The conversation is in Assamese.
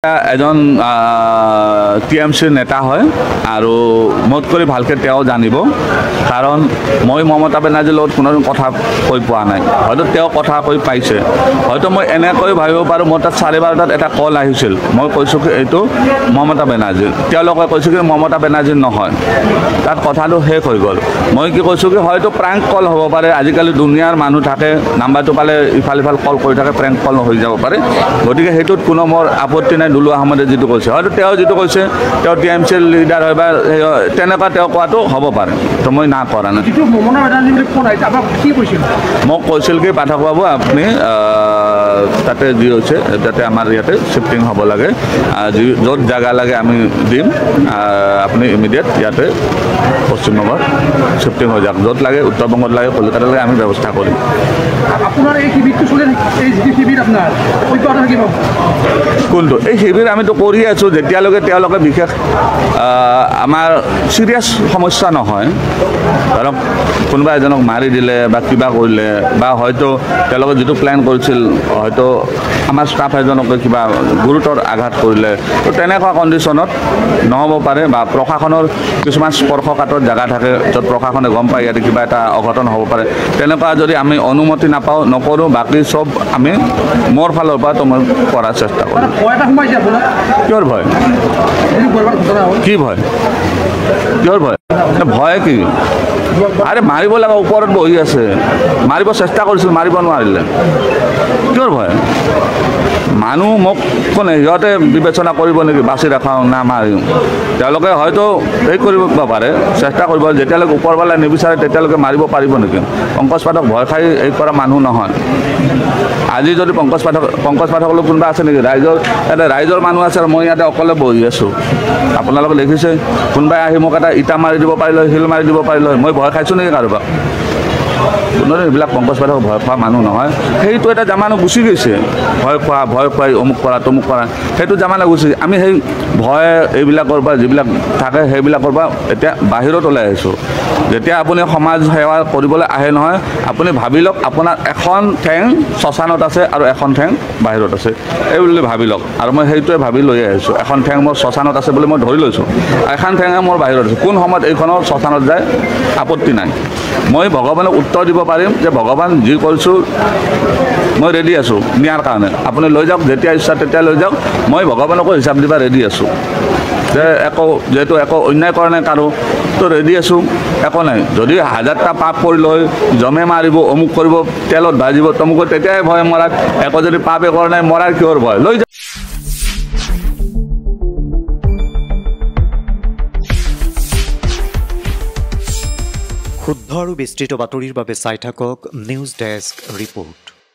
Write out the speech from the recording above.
এজন টিএমচিৰ নেতা হয় আৰু মোতকৈ ভালকৈ তেওঁ জানিব কাৰণ মই মমতা বেনাৰ্জীৰ লগত কোনো কথা কৈ পোৱা নাই হয়তো তেওঁ কথা কৈ পাইছে হয়তো মই এনেকৈ ভাবিব পাৰোঁ মোৰ তাত 12:30 এটা কল আহিছিল মই কৈছোঁ কি এইটো মমতা বেনাৰ্জী তেওঁলোকে কৈছোঁ কি মমতা বেনাৰ্জী নহয় তাত কথাটো শেষ হৈ গ'ল মই কি কৈছোঁ কি হয়তো প্ৰেংক কল হ'ব পাৰে আজিকালি দুনিয়াৰ মানুহ থাকে নাম্বাৰটো পালে ইফাল কল কৰি থাকে প্ৰেংক কল হৈ যাব পাৰে গতিকে সেইটোত কোনো মোৰ আপত্তি নাই দুলুৱা আহমেদে যিটো কৈছে হয়তো তেওঁ যিটো কৈছে তেওঁ টিএমচিৰ লিডাৰ হয় বা তেনেকুৱা তেওঁ কোৱাটো হ'ব পাৰে তো মই না কৰা নাই মোক কৈছিল কি পাঠক বাবু আপুনি তাতে যি হৈছে তাতে আমাৰ ইয়াতে শিফটিং হ'ব লাগে য'ত জাগা লাগে আমি দিম আপুনি ইমিডিয়েট ইয়াতে পশ্চিমবংগত শিফটিং হৈ যাওক য'ত লাগে উত্তৰ বংগত লাগে কলকাতা লাগে আমি ব্যৱস্থা কৰিম আপোনাৰ এই শিবিৰটো চলে এই শিবিৰ আপোনাৰ অব্যাহত থাকিব কোনটো এই শিবিৰ আমিতো কৰি আছোঁ যেতিয়ালৈকে তেওঁলোকে বিশেষ আমাৰ চিৰিয়াছ সমস্যা নহয় ধৰক কোনোবা এজনক মাৰি দিলে বা কিবা কৰিলে বা হয়তো তেওঁলোকে যিটো প্লেন কৰিছিল হয়তো আমাৰ ষ্টাফ এজনকে কিবা গুৰুতৰ আঘাত কৰিলে তো তেনেকুৱা কণ্ডিশ্যনত নহ'ব পাৰে বা প্ৰশাসনৰ কিছুমান স্পৰ্শকাতৰ জেগা থাকে য'ত প্ৰশাসনে গম পায় ইয়াতে কিবা এটা অঘটন হ'ব পাৰে তেনেকুৱা যদি আমি অনুমতি নাপাওঁ নকৰোঁ বাকী চব আমি মোৰ ফালৰ পৰা তো মই কৰাৰ চেষ্টা কৰোঁ কিহৰ ভয় কি ভয় কিহৰ ভয় ভয় কি আৰে মাৰিব লগা ওপৰত বহি আছে মাৰিব চেষ্টা কৰিছিল মাৰিব নোৱাৰিলে কিহৰ ভয় মানুহ মোক কোনে সিহঁতে বিবেচনা কৰিব নেকি বাচি ৰাখাওঁ না মাৰিম তেওঁলোকে হয়তো এই কৰিব পাৰে চেষ্টা কৰিব যেতিয়ালৈকে ওপৰৱালাই নিবিচাৰে তেতিয়ালৈকে মাৰিব পাৰিব নেকি পংকজ পাঠক ভয় খাই এই কৰা মানুহ নহয় আজি যদি পংকজ পাঠকলৈ কোনোবা আছে নেকি ৰাইজৰ মানুহ আছে আৰু মই ইয়াতে অকলে বহি আছোঁ আপোনালোকে দেখিছে কোনোবাই আহি মোক এটা ইটা মাৰি দিব পাৰিলে শিল মাৰি দিব পাৰিলে মই ভয় খাইছোঁ নেকি কাৰোবাক কোনো এইবিলাক পংকজ পাঠক ভয় খোৱা মানুহ নহয় সেইটো এটা জামানো গুচি গৈছে ভয় খুৱাই অমুক কৰা তমুক কৰা সেইটো জামানা গুচি আমি সেই ভয় এইবিলাকৰ পৰা যিবিলাক থাকে সেইবিলাকৰ পৰা এতিয়া বাহিৰত ওলাই আহিছোঁ যেতিয়া আপুনি সমাজ সেৱা কৰিবলৈ আহে নহয় আপুনি ভাবি লওক আপোনাৰ এখন ঠেং শ্মশানত আছে আৰু এখন ঠেং বাহিৰত আছে এই বুলি ভাবি লওক আৰু মই সেইটোৱে ভাবি লৈ আহিছোঁ এখন ঠেং মোৰ শ্মশানত আছে বুলি মই ধৰি লৈছোঁ এখন ঠেঙে মোৰ বাহিৰত আছে কোন সময়ত এইখনৰ শ্মশানত যায় আপত্তি নাই মই ভগৱানক উত্তৰ দিব পাৰিম যে ভগৱান যি কৰিছোঁ মই ৰেডি আছোঁ নিয়াৰ কাৰণে আপুনি লৈ যাওক যেতিয়া ইচ্ছা তেতিয়া লৈ যাওক মই ভগৱানকো হিচাপ দিব ৰেডি আছোঁ যে যিহেতু একো অন্যায় কৰা নাই কাৰো তো ৰেডি আছোঁ একো নাই যদি 1000টা পাপ কৰি লৈ জমে মাৰিব অমুক কৰিব তেলত ভাজিব তমুক তেতিয়াহে ভয় মৰাত একো যদি পাপে কৰা নাই মৰাৰ কিহৰ ভয় লৈ যাওক শুদ্ধ আৰু বিস্তৃত বাতৰিৰ বাবে চাই থাকক নিউজ ডেস্ক ৰিপোৰ্ট।